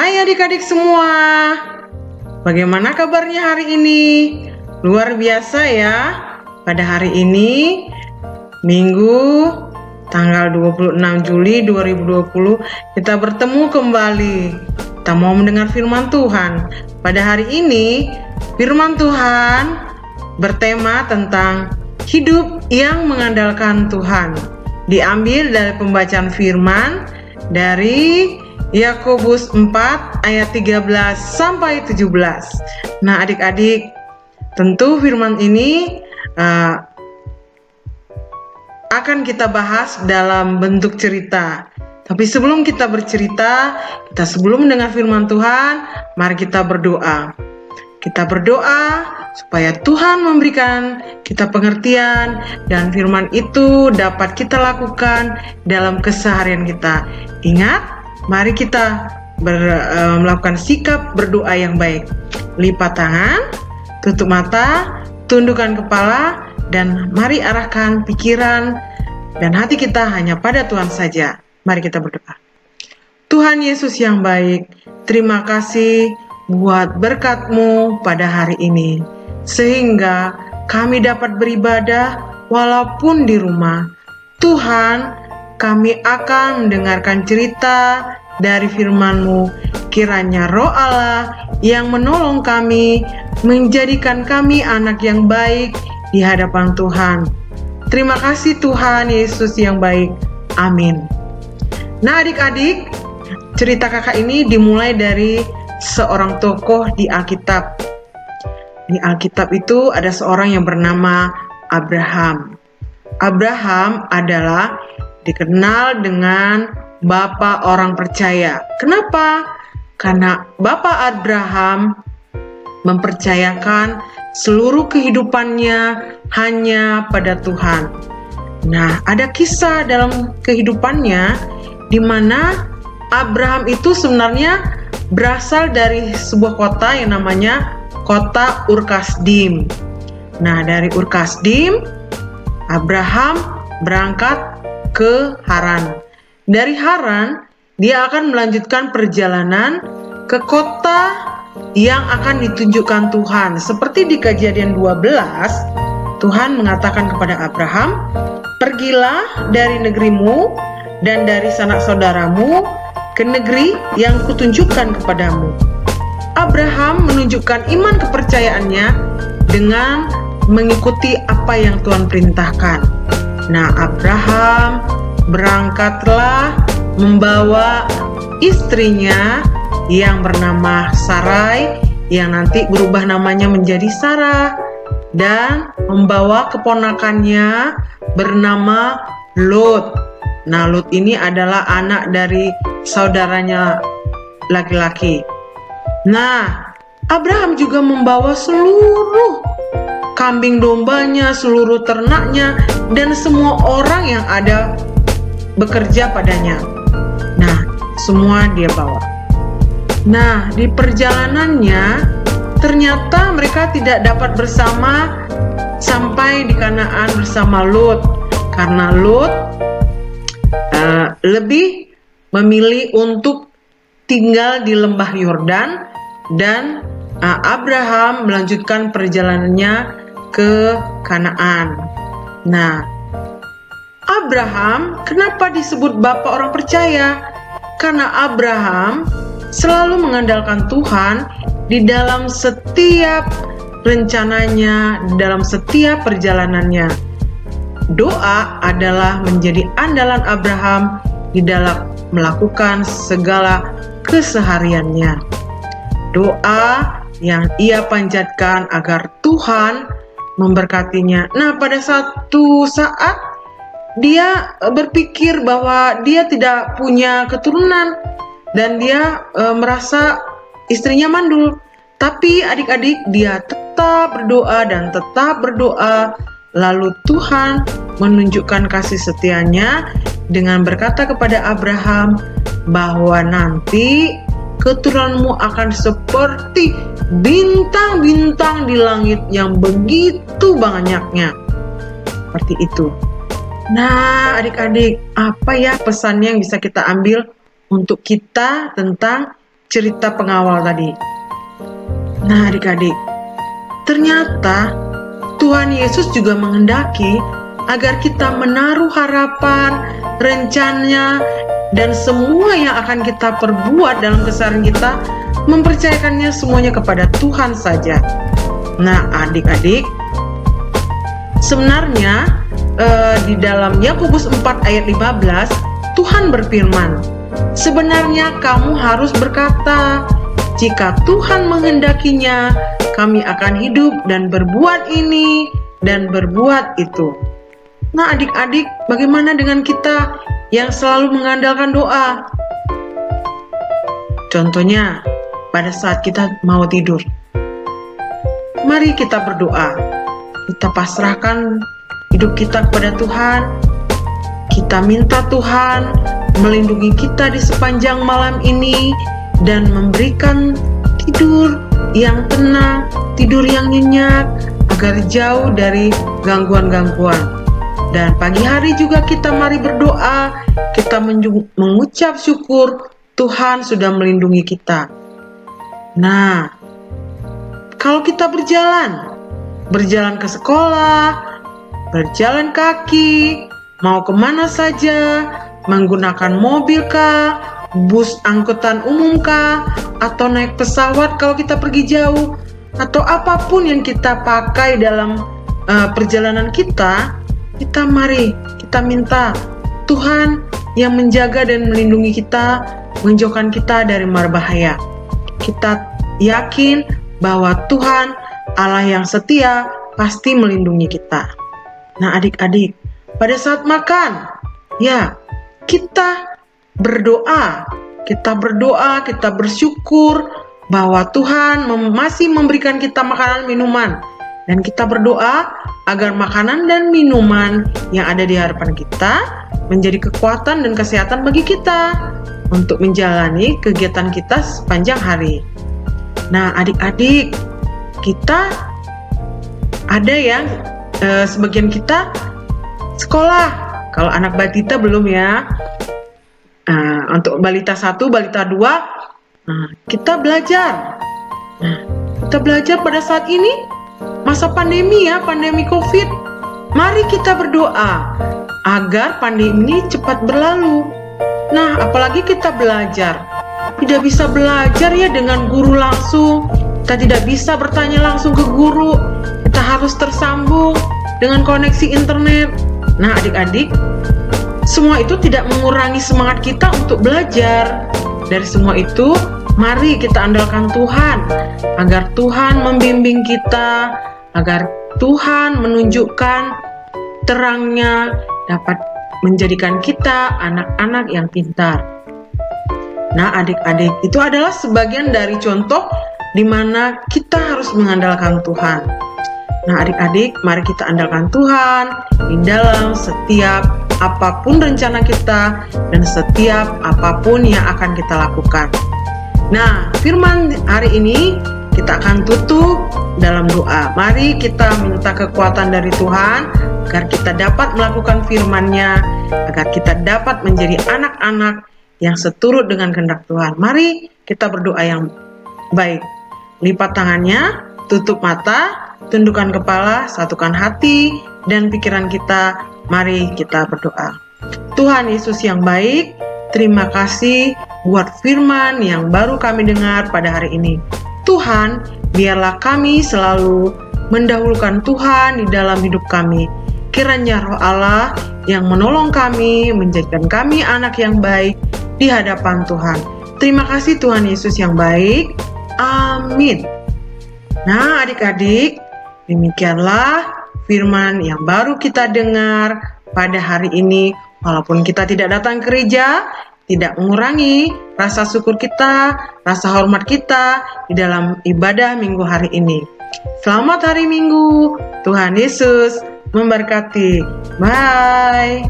Hai adik-adik semua, bagaimana kabarnya hari ini? Luar biasa ya. Pada hari ini, Minggu tanggal 26 Juli 2020, kita bertemu kembali. Kita mau mendengar firman Tuhan. Pada hari ini, firman Tuhan bertema tentang hidup yang mengandalkan Tuhan. Diambil dari pembacaan firman dari Yakobus 4 ayat 13 sampai 17. Nah, adik-adik, tentu firman ini akan kita bahas dalam bentuk cerita. Tapi sebelum kita bercerita, sebelum mendengar firman Tuhan, mari kita berdoa. Kita berdoa supaya Tuhan memberikan kita pengertian dan firman itu dapat kita lakukan dalam keseharian kita. Ingat, mari kita melakukan sikap berdoa yang baik. Lipat tangan, tutup mata, tundukkan kepala, dan mari arahkan pikiran dan hati kita hanya pada Tuhan saja. Mari kita berdoa. Tuhan Yesus yang baik, terima kasih buat berkat-Mu pada hari ini, sehingga kami dapat beribadah walaupun di rumah. Tuhan, kami akan mendengarkan cerita dari firman-Mu. Kiranya Roh Allah yang menolong kami, menjadikan kami anak yang baik di hadapan Tuhan. Terima kasih Tuhan Yesus yang baik. Amin. Nah adik-adik, cerita kakak ini dimulai dari seorang tokoh di Alkitab. Di Alkitab itu ada seorang yang bernama Abraham. Abraham adalah dikenal dengan Bapak orang percaya. Kenapa? Karena Bapak Abraham mempercayakan seluruh kehidupannya hanya pada Tuhan. Nah, ada kisah dalam kehidupannya di mana Abraham itu sebenarnya berasal dari sebuah kota yang namanya kota Ur Kasdim. Nah, dari Ur Kasdim, Abraham berangkat ke Haran. Dari Haran, dia akan melanjutkan perjalanan ke kota yang akan ditunjukkan Tuhan. Seperti di Kejadian 12, Tuhan mengatakan kepada Abraham, "Pergilah dari negerimu dan dari sanak saudaramu ke negeri yang kutunjukkan kepadamu." Abraham menunjukkan iman kepercayaannya dengan mengikuti apa yang Tuhan perintahkan. Nah, Abraham berangkatlah membawa istrinya yang bernama Sarai, yang nanti berubah namanya menjadi Sarah, dan membawa keponakannya bernama Lot. Nah, Lot ini adalah anak dari saudaranya laki-laki. Nah, Abraham juga membawa seluruh kambing dombanya, seluruh ternaknya, dan semua orang yang ada bekerja padanya. Nah, semua dia bawa. Nah, di perjalanannya ternyata mereka tidak dapat bersama sampai di Kanaan bersama Lot, karena Lot lebih memilih untuk tinggal di lembah Yordan, dan Abraham melanjutkan perjalanannya ke Kanaan. Nah, Abraham kenapa disebut bapak orang percaya? Karena Abraham selalu mengandalkan Tuhan di dalam setiap rencananya, dalam setiap perjalanannya. Doa adalah menjadi andalan Abraham di dalam melakukan segala kesehariannya. Doa yang ia panjatkan agar Tuhan memberkatinya. Nah, pada satu saat dia berpikir bahwa dia tidak punya keturunan dan dia merasa istrinya mandul. Tapi adik-adik, dia tetap berdoa dan tetap berdoa. Lalu Tuhan menunjukkan kasih setianya dengan berkata kepada Abraham bahwa nanti keturunanmu akan seperti bintang-bintang di langit yang begitu banyaknya. Seperti itu. Nah, adik-adik, apa ya pesannya yang bisa kita ambil untuk kita tentang cerita pengawal tadi. Nah adik-adik, ternyata Tuhan Yesus juga menghendaki agar kita menaruh harapan, rencana, dan semua yang akan kita perbuat dalam keseharian kita, mempercayakannya semuanya kepada Tuhan saja. Nah adik-adik, sebenarnya di dalam Yakobus 4 ayat 15, Tuhan berfirman, sebenarnya kamu harus berkata, jika Tuhan menghendakinya, kami akan hidup dan berbuat ini dan berbuat itu. Nah adik-adik, bagaimana dengan kita yang selalu mengandalkan doa? Contohnya, pada saat kita mau tidur, mari kita berdoa. Kita pasrahkan hidup kita kepada Tuhan. Kita minta Tuhan melindungi kita di sepanjang malam ini dan memberikan tidur yang tenang, tidur yang nyenyak, agar jauh dari gangguan-gangguan. Dan pagi hari juga kita mari berdoa, kita mengucap syukur Tuhan sudah melindungi kita. Nah, kalau kita berjalan ke sekolah, berjalan kaki, mau kemana saja, menggunakan mobil kah, bus angkutan umum kah, atau naik pesawat kalau kita pergi jauh, atau apapun yang kita pakai dalam perjalanan kita mari kita minta Tuhan yang menjaga dan melindungi kita, menjauhkan kita dari mara bahaya. Kita yakin bahwa Tuhan Allah yang setia pasti melindungi kita. Nah adik-adik, pada saat makan, ya kita berdoa, kita bersyukur bahwa Tuhan masih memberikan kita makanan minuman, dan kita berdoa agar makanan dan minuman yang ada di hadapan kita menjadi kekuatan dan kesehatan bagi kita untuk menjalani kegiatan kita sepanjang hari. Nah adik-adik, kita ada yang sebagian kita sekolah, kalau anak balita belum ya. Untuk balita 1, balita 2, kita belajar. Kita belajar pada saat ini, masa pandemi ya, pandemi COVID. Mari kita berdoa agar pandemi ini cepat berlalu. Nah, apalagi kita belajar. Tidak bisa belajar ya dengan guru langsung. Kita tidak bisa bertanya langsung ke guru. Kita harus tersambung dengan koneksi internet. Nah, adik-adik, semua itu tidak mengurangi semangat kita untuk belajar. Dari semua itu, mari kita andalkan Tuhan, agar Tuhan membimbing kita, agar Tuhan menunjukkan terangnya dapat menjadikan kita anak-anak yang pintar. Nah adik-adik, itu adalah sebagian dari contoh di mana kita harus mengandalkan Tuhan. Nah adik-adik, mari kita andalkan Tuhan di dalam setiap apapun rencana kita dan setiap apapun yang akan kita lakukan. Nah, firman hari ini kita akan tutup dalam doa. Mari kita minta kekuatan dari Tuhan agar kita dapat melakukan firman-Nya, agar kita dapat menjadi anak-anak yang seturut dengan kehendak Tuhan. Mari kita berdoa yang baik. Lipat tangannya, tutup mata, tundukkan kepala, satukan hati dan pikiran kita. Mari kita berdoa. Tuhan Yesus yang baik, terima kasih buat firman yang baru kami dengar pada hari ini. Tuhan, biarlah kami selalu mendahulukan Tuhan di dalam hidup kami. Kiranya Roh Allah yang menolong kami, menjadikan kami anak yang baik di hadapan Tuhan. Terima kasih Tuhan Yesus yang baik. Amin. Nah adik-adik, demikianlah firman yang baru kita dengar pada hari ini. Walaupun kita tidak datang ke gereja, tidak mengurangi rasa syukur kita, rasa hormat kita di dalam ibadah minggu hari ini. Selamat hari Minggu, Tuhan Yesus memberkati. Bye.